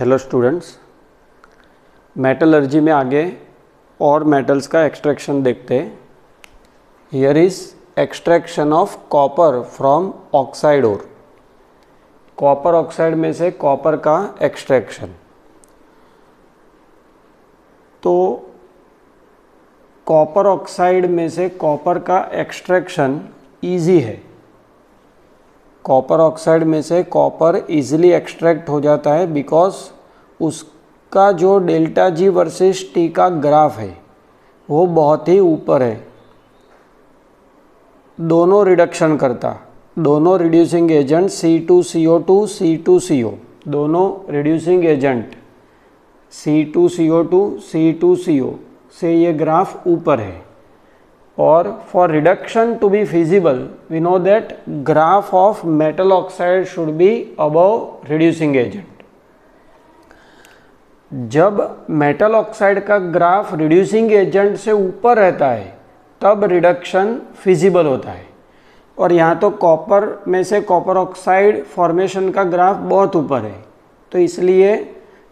Hello students, metallurgy में आगे और मेटल्स का एक्सट्रैक्शन देखते हैं। Here is extraction of copper from oxide ore. Copper oxide में से कॉपर का एक्सट्रैक्शन। तो कॉपर ऑक्साइड में से कॉपर का एक्सट्रैक्शन इजी है। कॉपर ऑक्साइड में से कॉपर इजीली एक्सट्रैक्ट हो जाता है बिकॉज उसका जो डेल्टा जी वर्सेस टी का ग्राफ है वो बहुत ही ऊपर है। दोनों रिडक्शन करता, दोनों रिड्यूसिंग एजेंट C2CO2 C2CO, दोनों रिड्यूसिंग एजेंट C2CO2 C2CO से ये ग्राफ ऊपर है। और for reduction to be feasible we know that graph of metal oxide should be above reducing agent. जब मेटल ऑक्साइड का ग्राफ रिड्यूसिंग एजेंट से ऊपर रहता है तब रिडक्शन फिजिबल होता है। और यहाँ तो कॉपर में से कॉपर ऑक्साइड फॉर्मेशन का ग्राफ बहुत ऊपर है, तो इसलिए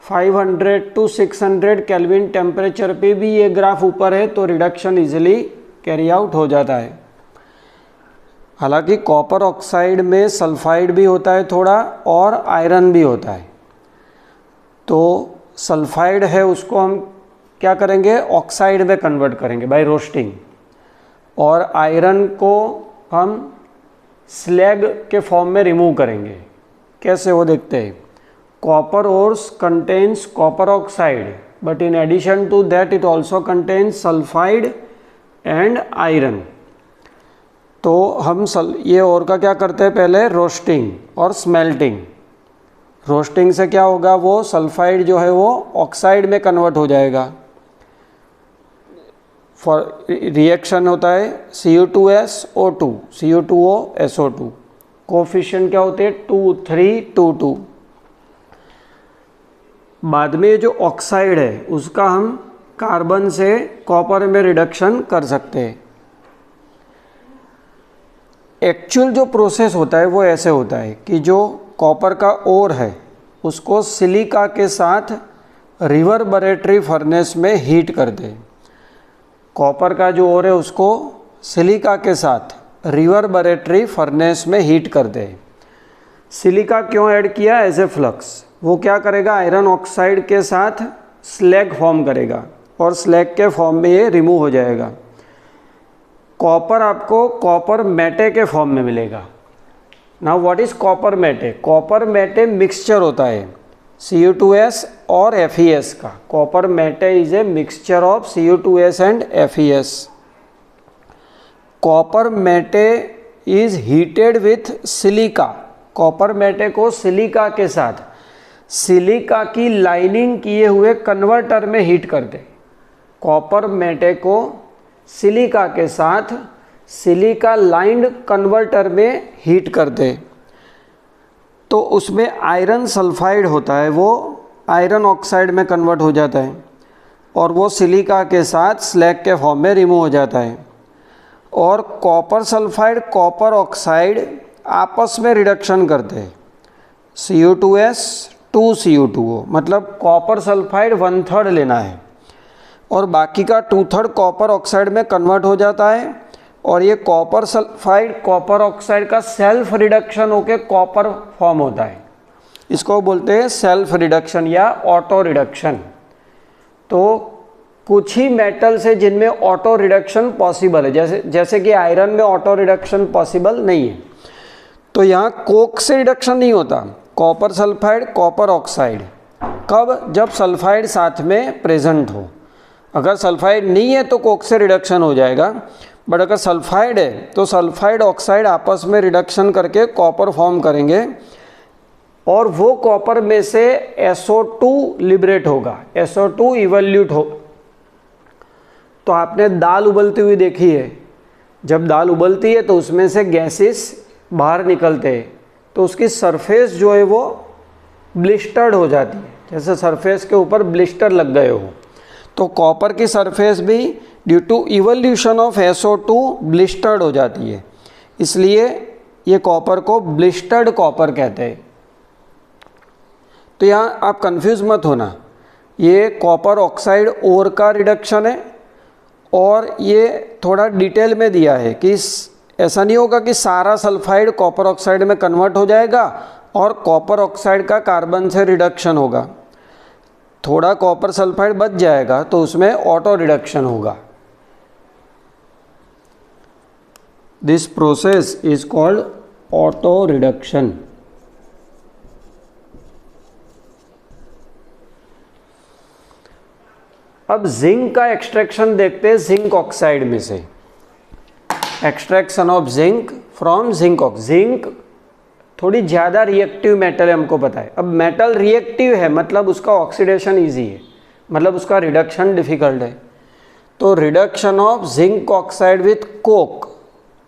500 to 600 केल्विन टेम्परेचर पे भी ये ग्राफ ऊपर है, तो रिडक्शन इजीली कैरी आउट हो जाता है। हालांकि कॉपर ऑक्साइड में सल्फाइड भी होता है थोड़ा और आयरन भी होता है। तो सल्फाइड है उसको हम क्या करेंगे, ऑक्साइड में कन्वर्ट करेंगे बाय रोस्टिंग। और आयरन को हम स्लैग के फॉर्म में रिमूव करेंगे। कैसे वो देखते हैं। Copper ores contains copper oxide but in addition to that it also contains sulphide and iron. तो हम ये और का क्या करते हैं, पहले रोस्टिंग और स्मेल्टिंग। रोस्टिंग से क्या होगा, वो सल्फाइड जो है वो ऑक्साइड में कन्वर्ट हो जाएगा। फॉर रिएक्शन होता है Cu2SO2 Cu2O SO2। कोफिशिएंट क्या होते हैं 2 3 2 2। बाद में जो ऑक्साइड है उसका हम कार्बन से कॉपर में रिडक्शन कर सकते हैं। एक्चुअल जो प्रोसेस होता है वो ऐसे होता है कि जो कॉपर का ओर है उसको सिलिका के साथ रिवर्बरेटरी फर्नेस में हीट कर दे। कॉपर का जो ओर है उसको सिलिका के साथ रिवर्बरेटरी फर्नेस में हीट कर दे। सिलिका क्यों ऐड किया, एज ए फ्लक्स। वो क्या करेगा, आयरन ऑक्साइड के साथ स्लैग फॉर्म करेगा और स्लैग के फॉर्म में ये रिमूव हो जाएगा। कॉपर आपको कॉपर मैटे के फॉर्म में मिलेगा। Now what is copper matte. Copper matte mixture होता है Cu2S और FeS का। Copper matte is a mixture of Cu2S and FeS। Copper matte is heated with silica. Copper matte को सिलिका के साथ सिलिका की लाइनिंग किए हुए कन्वर्टर में हीट कर दे। कॉपर मैटे को सिलिका के साथ सिलिका लाइंड कन्वर्टर में हीट कर दे तो उसमें आयरन सल्फाइड होता है, वो आयरन ऑक्साइड में कन्वर्ट हो जाता है और वो सिलिका के साथ स्लैग के फॉर्म में रिमूव हो जाता है। और कॉपर सल्फाइड कॉपर ऑक्साइड आपस में रिडक्शन करते हैं। Cu2S 2Cu2O, मतलब कॉपर सल्फाइड 1/3 लेना है और बाकी का 2/3 कॉपर ऑक्साइड में कन्वर्ट हो जाता है। और ये कॉपर सल्फाइड कॉपर ऑक्साइड का सेल्फ रिडक्शन होके कॉपर फॉर्म होता है। इसको बोलते हैं सेल्फ रिडक्शन या ऑटो रिडक्शन। तो कुछ ही मेटल्स है जिनमें ऑटो रिडक्शन पॉसिबल है, जैसे कि आयरन में ऑटो रिडक्शन पॉसिबल नहीं है। तो यहाँ कोक से रिडक्शन नहीं होता। कॉपर सल्फाइड कॉपर ऑक्साइड कब, जब सल्फाइड साथ में प्रेजेंट हो। अगर सल्फाइड नहीं है तो कोक से रिडक्शन हो जाएगा, बट अगर सल्फाइड है तो सल्फाइड ऑक्साइड आपस में रिडक्शन करके कॉपर फॉर्म करेंगे और वो कॉपर में से SO2 लिबरेट होगा, SO2 इवोल्यूट हो। तो आपने दाल उबलती हुई देखी है। जब दाल उबलती है तो उसमें से गैसेस बाहर निकलते हैं, तो उसकी सरफेस जो है वो ब्लिस्टर्ड हो जाती है, जैसे सरफेस के ऊपर ब्लिस्टर लग गए हो। तो कॉपर की सरफेस भी due to evolution of SO2 blistered हो जाती है, इसलिए ये कॉपर को ब्लिस्टर्ड कॉपर कहते हैं। तो यहाँ आप कंफ्यूज मत होना, ये कॉपर ऑक्साइड ओर का रिडक्शन है और ये थोड़ा डिटेल में दिया है कि ऐसा नहीं होगा कि सारा सल्फाइड कॉपर ऑक्साइड में कन्वर्ट हो जाएगा और कॉपर ऑक्साइड का कार्बन से रिडक्शन होगा। थोड़ा कॉपर सल्फाइड बच जाएगा तो उसमें ऑटो रिडक्शन होगा। This process is called auto reduction. अब जिंक का एक्सट्रैक्शन देखते हैं जिंक ऑक्साइड में से। Extraction of zinc from zinc थोड़ी ज़्यादा रिएक्टिव मेटल है, हमको पता है। अब मेटल रिएक्टिव है मतलब उसका ऑक्सीडेशन इजी है, मतलब उसका रिडक्शन डिफिकल्ट है। तो reduction of zinc oxide with coke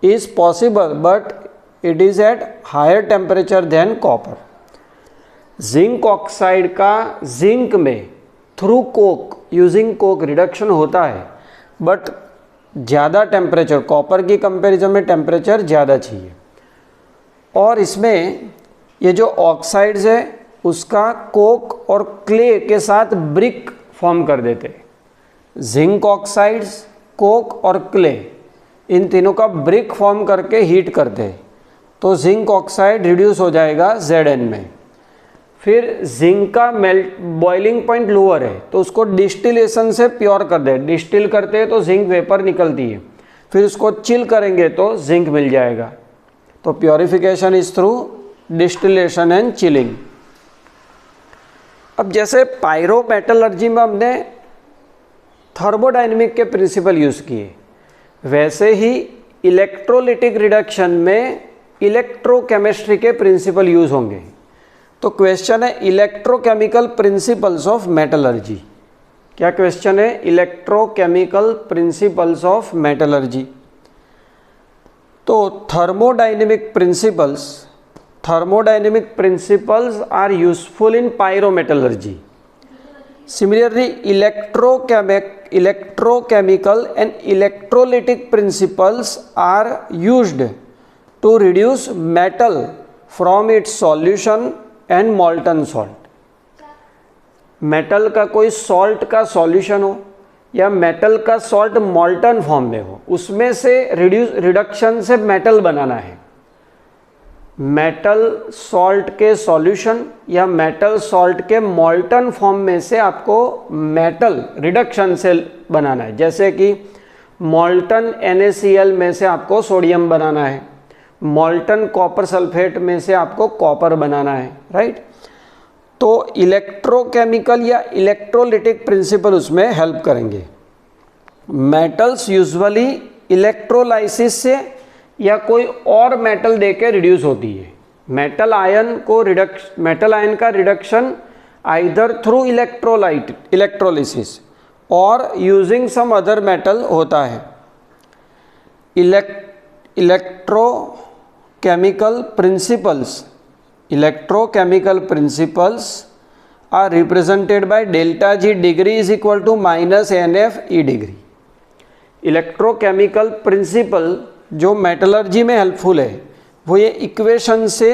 is possible but it is at higher temperature than copper. Zinc oxide का जिंक में through coke using coke reduction होता है बट ज़्यादा टेम्परेचर, कॉपर की कंपैरिजन में टेम्परेचर ज़्यादा चाहिए। और इसमें ये जो ऑक्साइड्स है उसका कोक और क्ले के साथ ब्रिक फॉर्म कर देते हैं। जिंक ऑक्साइड्स, कोक और क्ले, इन तीनों का ब्रिक फॉर्म करके हीट करते हैं तो जिंक ऑक्साइड रिड्यूस हो जाएगा Zn में। फिर जिंक का मेल्ट बॉइलिंग पॉइंट लोअर है तो उसको डिस्टिलेशन से प्योर कर दे। डिस्टिल करते हैं तो जिंक वेपर निकलती है, फिर उसको चिल करेंगे तो जिंक मिल जाएगा। तो purification is through distillation and chilling. अब जैसे पायरोमेटलर्जी में हमने थर्मोडायनेमिक के प्रिंसिपल यूज़ किए, वैसे ही इलेक्ट्रोलिटिक रिडक्शन में इलेक्ट्रोकेमिस्ट्री के प्रिंसिपल यूज़ होंगे। तो क्वेश्चन है इलेक्ट्रोकेमिकल प्रिंसिपल्स ऑफ मेटलर्जी। क्या क्वेश्चन है? Electrochemical principles of metallurgy. तो thermodynamic principles are useful in pyrometallurgy. Similarly electrochemical and electrolytic principles are used to reduce metal from its solution and molten salt. Metal का कोई salt का solution हो या metal का salt मॉल्टन form में हो, उसमें से रिडक्शन से मेटल बनाना है। मेटल सॉल्ट के सॉल्यूशन या मेटल सॉल्ट के मॉल्टन फॉर्म में से आपको मेटल रिडक्शन से बनाना है। जैसे कि मॉल्टन NaCl में से आपको सोडियम बनाना है, मॉल्टन कॉपर सल्फेट में से आपको कॉपर बनाना है, राइट। तो इलेक्ट्रोकेमिकल या इलेक्ट्रोलिटिक प्रिंसिपल उसमें हेल्प करेंगे। मेटल्स यूजुअली इलेक्ट्रोलाइसिस से या कोई और मेटल देके रिड्यूस होती है। मेटल आयन का रिडक्शन आइदर थ्रू इलेक्ट्रोलिसिस और यूजिंग सम अदर मेटल होता है। Electrochemical principles are represented by delta G degree is equal to minus NF E degree. Electrochemical principle जो मेटलर्जी में हेल्पफुल है वो ये इक्वेशन से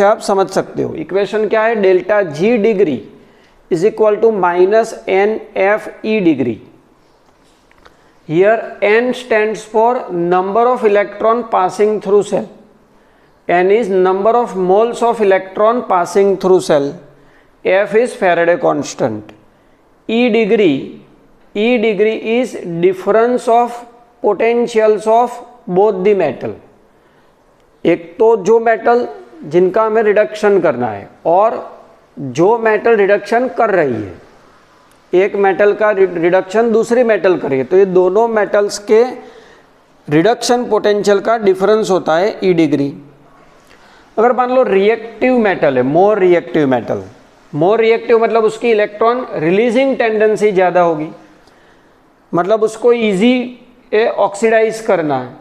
आप समझ सकते हो। इक्वेशन क्या है? Delta G degree is equal to minus NF E degree. Here N stands for number of electron passing through cell. N is number of moles of electron passing through cell. F is Faraday constant. E degree is difference of potentials of both the metal. एक तो जो metal जिनका हमें reduction करना है और जो metal reduction कर रही है, एक मेटल का रिडक्शन दूसरी मेटल करिए तो ये दोनों मेटल्स के रिडक्शन पोटेंशियल का डिफरेंस होता है E डिग्री। अगर मान लो रिएक्टिव मेटल है, मोर रिएक्टिव मतलब उसकी इलेक्ट्रॉन रिलीजिंग टेंडेंसी ज़्यादा होगी, मतलब उसको इजी ऑक्सीडाइज करना है,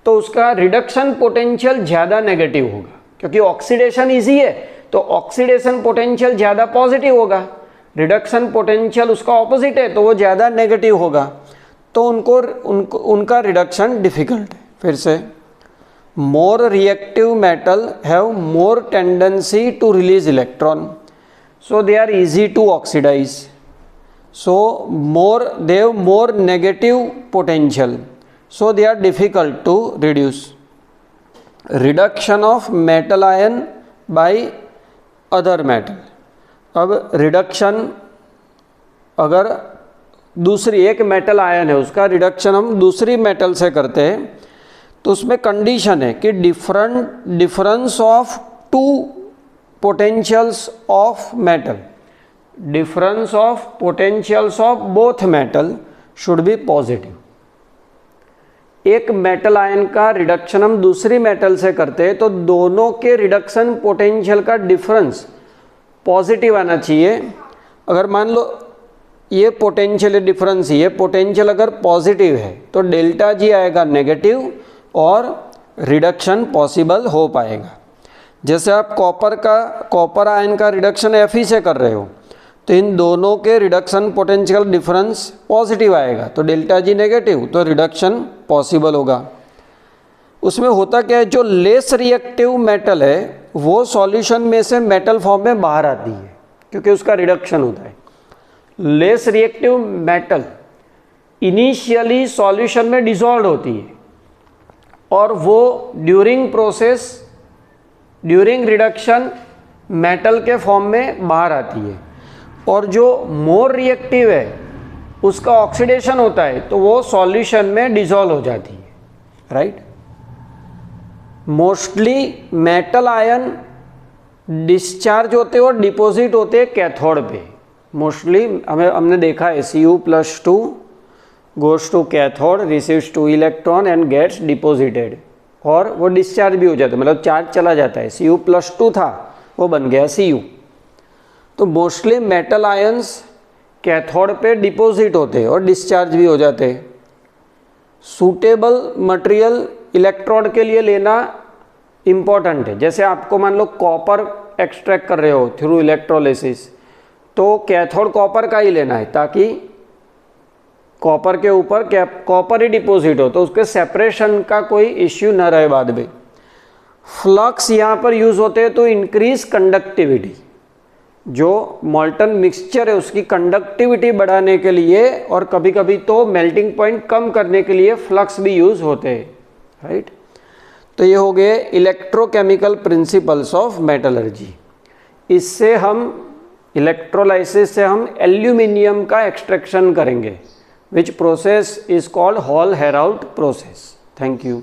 तो उसका रिडक्शन पोटेंशियल ज़्यादा नेगेटिव होगा। क्योंकि ऑक्सीडेशन इजी है तो ऑक्सीडेशन पोटेंशियल ज़्यादा पॉजिटिव होगा, रिडक्शन पोटेंशियल उसका ऑपोजिट है तो वो ज़्यादा नेगेटिव होगा, तो उनका रिडक्शन डिफिकल्ट है। फिर से more reactive metal have more tendency to release electron, so they are easy to oxidize, so they have more negative potential, so they are difficult to reduce. Reduction of metal ion by other metal. अब reduction अगर दूसरी एक metal ion है उसका reduction हम दूसरी metal से करते हैं तो उसमें कंडीशन है कि difference of two potentials of metal, difference of potentials of both metal should be positive. एक मेटल आयन का रिडक्शन हम दूसरी मेटल से करते हैं तो दोनों के रिडक्शन पोटेंशियल का डिफरेंस पॉजिटिव आना चाहिए। अगर मान लो ये पोटेंशियल डिफरेंस, ये पोटेंशियल अगर पॉजिटिव है तो डेल्टा जी आएगा नेगेटिव और रिडक्शन पॉसिबल हो पाएगा। जैसे आप कॉपर आयन का रिडक्शन Fe से कर रहे हो तो इन दोनों के रिडक्शन पोटेंशियल डिफरेंस पॉजिटिव आएगा तो डेल्टा जी नेगेटिव, तो रिडक्शन पॉसिबल होगा। उसमें होता क्या है, जो लेस रिएक्टिव मेटल है वो सॉल्यूशन में से मेटल फॉर्म में बाहर आती है क्योंकि उसका रिडक्शन होता है। Less reactive metal initially solution में डिसॉल्व होती है और वो ड्यूरिंग रिडक्शन मेटल के फॉर्म में बाहर आती है, और जो मोर रिएक्टिव है उसका ऑक्सीडेशन होता है तो वो सॉल्यूशन में डिसॉल्व हो जाती है, right. Mostly metal ion discharge होते और डिपॉजिट होते हैं कैथोड पे। मोस्टली हमने देखा है Cu+2 goes to cathode, receives 2 electron and gets deposited, और वो डिस्चार्ज भी हो जाता है, मतलब चार्ज चला जाता है। Cu+2 था वो बन गया Cu। तो मोस्टली मेटल आयंस कैथोड पे डिपॉजिट होते हैं और डिस्चार्ज भी हो जाते हैं। सूटेबल मटेरियल इलेक्ट्रोड के लिए लेना इम्पॉर्टेंट है। जैसे आपको मान लो कॉपर एक्सट्रैक्ट कर रहे हो थ्रू इलेक्ट्रोलिसिस तो कैथोड कॉपर का ही लेना है ताकि कॉपर के ऊपर कॉपर ही डिपॉजिट हो तो उसके सेपरेशन का कोई इश्यू न रहे बाद में। फ्लक्स यहाँ पर यूज़ होते हैं तो इंक्रीज कंडक्टिविटी, जो मॉल्टन मिक्सचर है उसकी कंडक्टिविटी बढ़ाने के लिए और कभी कभी तो मेल्टिंग पॉइंट कम करने के लिए फ्लक्स भी यूज़ होते हैं, राइट। तो ये हो गए इलेक्ट्रोकेमिकल प्रिंसिपल्स ऑफ मेटलर्जी। इससे हम इलेक्ट्रोलाइसिस से हम एल्यूमिनियम का एक्सट्रैक्शन करेंगे, which process is called hall Herald process. Thank you.